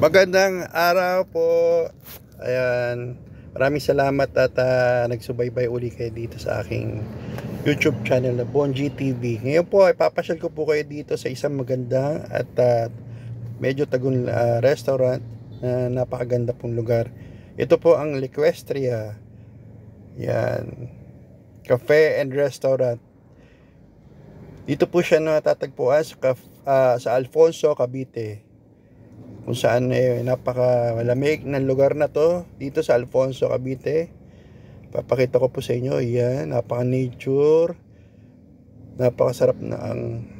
Magandang araw po. Ayan. Maraming salamat at nagsubaybay uli kayo dito sa aking YouTube channel na Bonji TV. Ngayon po ay papasyal ko po kayo dito sa isang maganda at medyo tagun restaurant na napakaganda pong lugar. Ito po ang Equestria. Yan. Cafe and Restaurant. Dito po siya natatagpuan sa Alfonso, Cavite. Kung saan napaka malamig ng lugar na to dito sa Alfonso, Cavite. Papakita ko po sa inyo. Yan, napaka nature, napakasarap na ang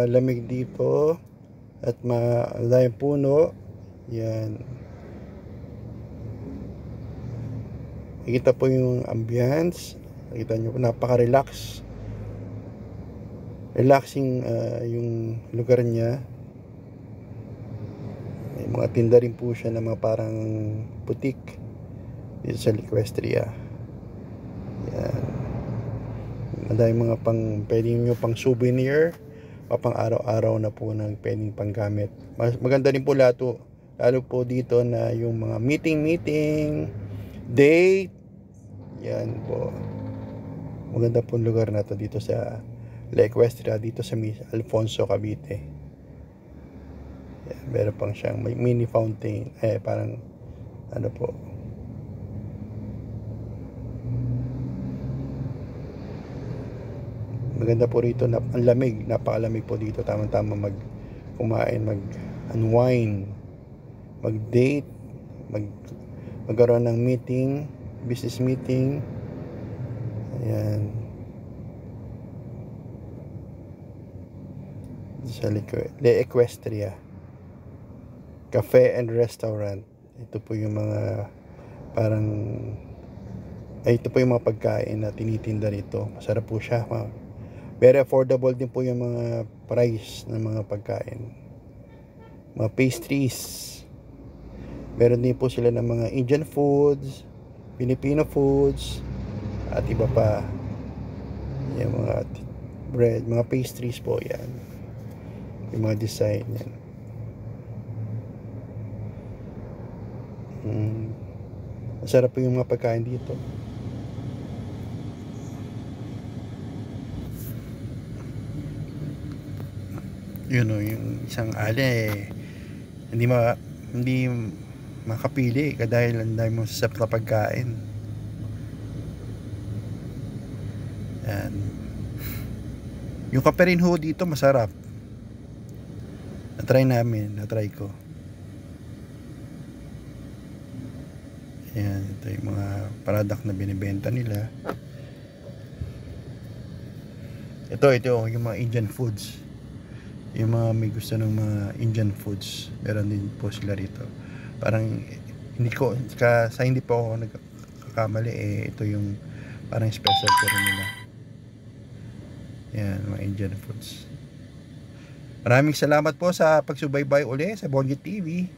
lamig dito at malayang puno. Yan, nakita po yung ambience, nakita nyo po, napaka relaxing yung lugar niya. Mga tinda rin po siya na mga parang butik dito sa Equestria. Yan. Madami mga pwede nyo pang souvenir o pang araw-araw na po ng pwedeng panggamit. Maganda rin po lalo po dito na yung mga meeting, date. Yan po. Maganda po lugar na to dito sa Equestria, dito sa Alfonso, Cavite. Meron pang siyang may mini fountain, parang po, maganda po rito, ang lamig, napakalamig po dito, tamang-tama kumain, unwind, mag-date, magkaroon ng meeting, business meeting. Ayan, sa Equestria Cafe and Restaurant. Ito po yung mga ito po yung mga pagkain na tinitinda rito. Masarap po siya. Very affordable din po yung mga price ng mga pagkain. Mga pastries. Meron din po sila ng mga Indian foods, Filipino foods, at iba pa. Yung mga bread, mga pastries po yan. Yung mga design yan. Masarap po yung mga pagkain dito. Yun o, yung isang hindi makapili dahil ang dami mong sasap na pagkain. Yan. Yung kape rin ho dito masarap. Natry ko. Ayan, ito yung mga product na binibenta nila. Ito yung mga Indian foods. Yung mga may gusto ng mga Indian foods, meron din po sila rito. Parang hindi po ako nagkakamali, ito yung parang specialty rin nila. Ayan, mga Indian foods. Maraming salamat po sa pagsubaybay uli sa Bonji TV.